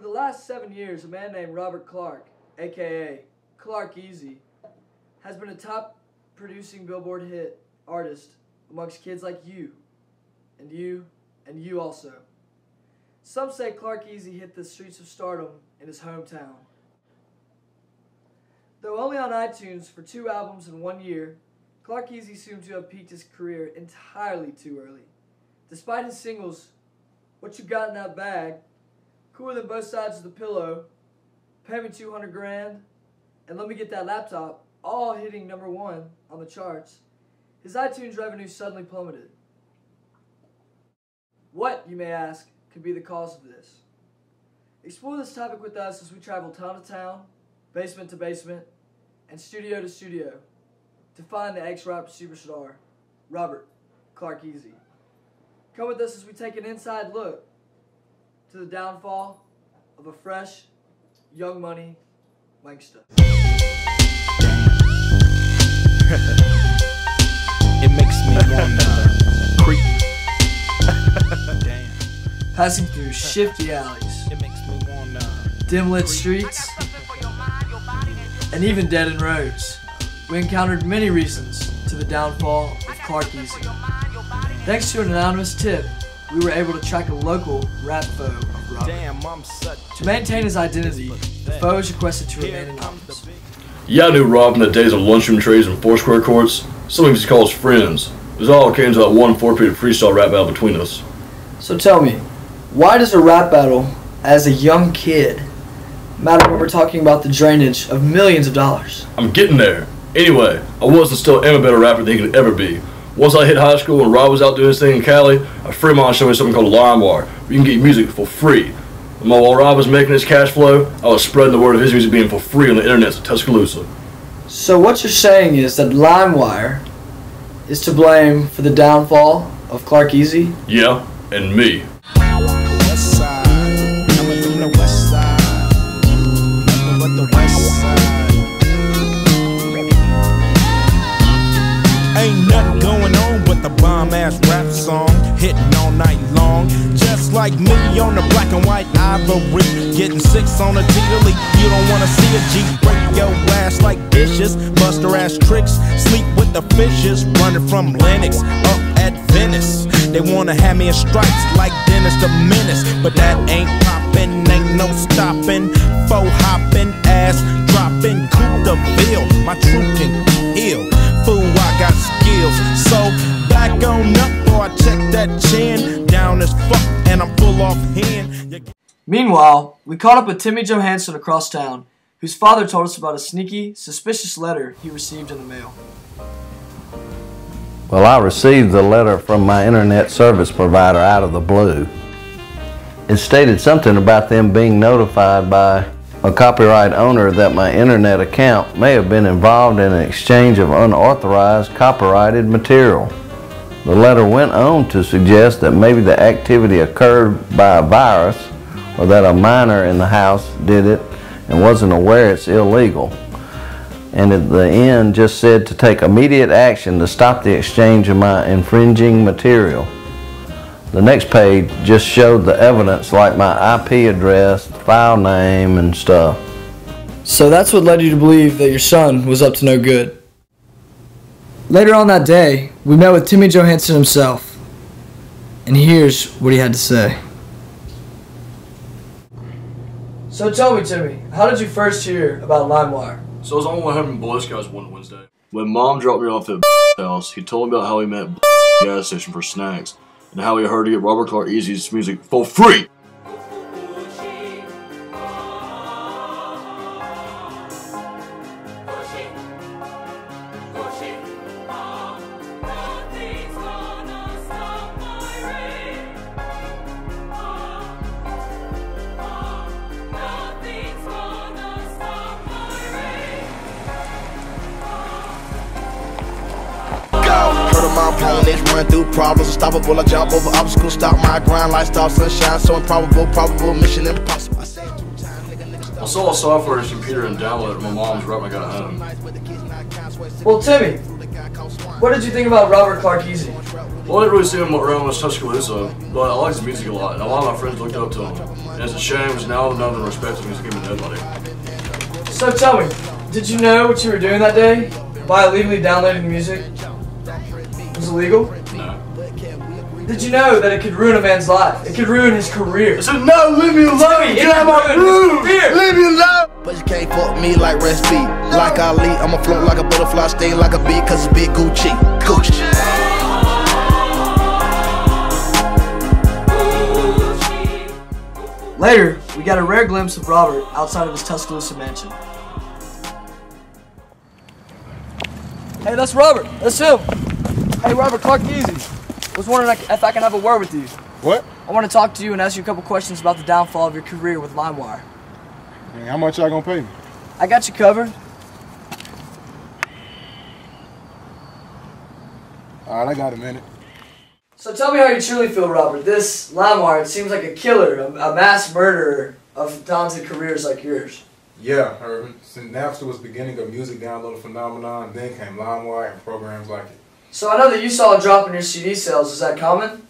Over the last 7 years, a man named Robert Clark, aka Clark Easy, has been a top producing Billboard hit artist amongst kids like you, and you also. Some say Clark Easy hit the streets of stardom in his hometown. Though only on iTunes for 2 albums in 1 year, Clark Easy seemed to have peaked his career entirely too early. Despite his singles, What You Got in That Bag, Cooler Than Both Sides of the Pillow, Pay Me 200 Grand, and Let Me Get That Laptop, all hitting #1 on the charts, his iTunes revenue suddenly plummeted. What, you may ask, could be the cause of this? Explore this topic with us as we travel town to town, basement to basement, and studio to studio to find the ex-rap superstar, Robert Clark Easy. Come with us as we take an inside look to the downfall of a fresh, young money gangsta. It makes me wanna creep. Damn. Passing through shifty alleys, It makes me wanna dim-lit streets, and even dead-end roads, we encountered many reasons to the downfall of Clark Easy. Thanks to an anonymous tip, we were able to track a local rap foe of Robert. damn, I'm such To maintain his identity, the foe is requested to remain anonymous. Yeah, I knew Rob from the days of lunchroom trees and Foursquare courts. Some of us call us friends. It all came to that one 4-period freestyle rap battle between us. So tell me, why does a rap battle, as a young kid, matter when we're talking about the drainage of millions of dollars? I'm getting there. Anyway, I was and still am a better rapper than he could ever be. Once I hit high school and Rob was out doing his thing in Cali, a friend of mine showed me something called LimeWire, where you can get music for free. And while Rob was making his cash flow, I was spreading the word of his music being for free on the internet in Tuscaloosa. So what you're saying is that LimeWire is to blame for the downfall of Clark Easy? Yeah, and me. west side. Coming from the west side. Nothing but the west side. Ain't nothing going on but the bomb ass rap song hitting all night long. Just like me on the black and white ivory, getting 6 on a T-League. You don't wanna see a G break your ass like dishes, buster ass tricks, sleep with the fishes, running from Lennox up at Venice. They wanna have me in stripes like Dennis the Menace, but that ain't poppin', ain't no stopping. Faux hopping, ass dropping, Coupe de Ville, my truth can heal. Fool, I got skills, so back on up, boy, I check that chin, down as fuck, and I'm full off hand. Meanwhile, we caught up with Timmy Johansson across town, whose father told us about a sneaky, suspicious letter he received in the mail. Well, I received the letter from my internet service provider out of the blue. It stated something about them being notified by a copyright owner that my internet account may have been involved in an exchange of unauthorized copyrighted material. The letter went on to suggest that maybe the activity occurred by a virus, or that a minor in the house did it and wasn't aware it's illegal. And at the end just said to take immediate action to stop the exchange of my infringing material. The next page just showed the evidence like my IP address, file name, and stuff. So that's what led you to believe that your son was up to no good. Later on that day, we met with Timmy Johansson himself, and here's what he had to say. So tell me, Timmy, how did you first hear about LimeWire? So I was on my way home from Boy Scouts one Wednesday. When Mom dropped me off at house, he told me about how he met at gas station for snacks, and how he heard to get Robert Clark Easy's music for free. My opponents run through problems, unstoppable. I jump over obstacles, stop my grind, lifestyle, sunshine, so improbable, probable, mission impossible. I say it 2 times, nigga, stop. I saw the software on his computer and downloaded it. My mom's right when I got home. Well, Timmy, what did you think about Robert Clark Easy? Well, I didn't really see him around much Tuscaloosa, but I like his music a lot, and a lot of my friends looked up to him. And it's a shame, because now none of them respect him, he's giving nobody. So tell me, did you know what you were doing that day by illegally downloading music? It was illegal? No. Did you know that it could ruin a man's life? It could ruin his career. I said, no, leave me alone! Get out of my room! Leave me alone! But you can't fuck me like rest beat. Like Ali, I'ma float like a butterfly, stay like a bee, cause it's big Gucci. Gucci. Later, we got a rare glimpse of Robert outside of his Tuscaloosa mansion. Hey, that's Robert. That's him. Hey, Robert Clark Easy. I was wondering if I can have a word with you. What? I want to talk to you and ask you a couple questions about the downfall of your career with LimeWire. Man, how much y'all gonna pay me? I got you covered. Alright, I got a minute. So tell me how you truly feel, Robert. This LimeWire, it seems like a killer, a mass murderer of talented careers like yours. Yeah, Irvin. Since Napster was beginning a music download phenomenon, then came LimeWire and programs like it. So I know that you saw a drop in your CD sales. Is that common?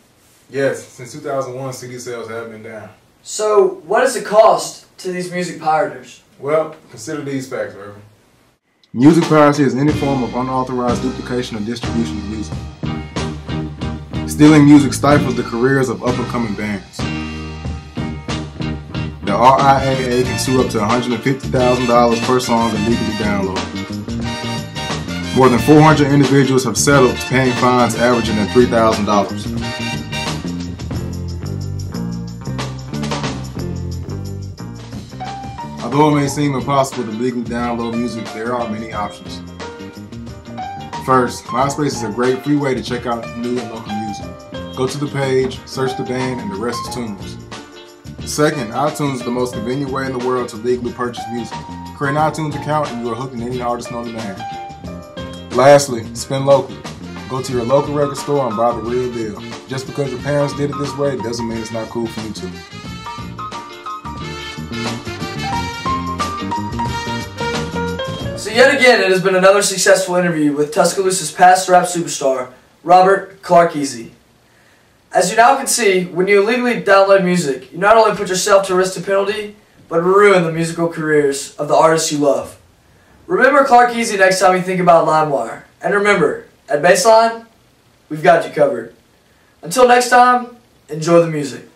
Yes, since 2001, CD sales have been down. So what is the cost to these music pirates? Well, consider these facts, Irvin. Music piracy is any form of unauthorized duplication or distribution of music. Stealing music stifles the careers of up-and-coming bands. The RIAA can sue up to $150,000 per song illegally downloaded. More than 400 individuals have settled, paying fines averaging at $3,000. Although it may seem impossible to legally download music, there are many options. First, MySpace is a great free way to check out new and local music. Go to the page, search the band, and the rest is tunes. Second, iTunes is the most convenient way in the world to legally purchase music. Create an iTunes account and you are hooked in any artist on demand. Lastly, spend locally. Go to your local record store and buy the real deal. Just because your parents did it this way doesn't mean it's not cool for you too. So yet again, it has been another successful interview with Tuscaloosa's past rap superstar, Robert Clark Easy. As you now can see, when you illegally download music, you not only put yourself to risk to penalty, but ruin the musical careers of the artists you love. Remember Clark Easy next time you think about LimeWire. And remember, at Baseline, we've got you covered. Until next time, enjoy the music.